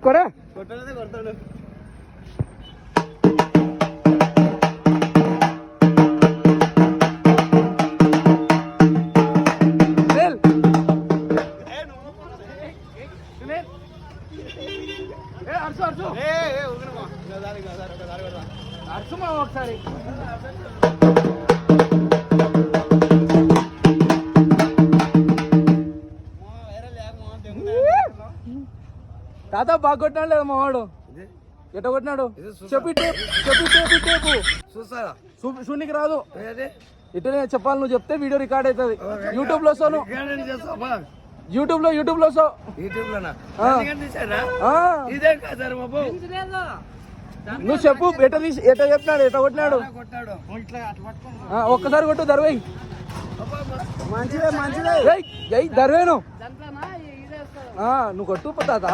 కొరా ఒకసారి తాత బాగా కొట్టినాడు లేదా మావాడు ఎట్ట కొట్టినాడు చెప్పి టేపు చూస్తారా శూన్యకి రాదు ఇటనే చెప్పాలి నువ్వు చెప్తే వీడియో రికార్డ్ అవుతుంది యూట్యూబ్ లో వస్తావు యూట్యూబ్ లో వస్తావు నువ్వు చెప్పు ఎట చెప్తున్నాడు ఎట కొట్టినాడు ఒక్కసారి కొట్టు దర్వై మంచిదే దర్వేను నువ్వు కొట్టు తాత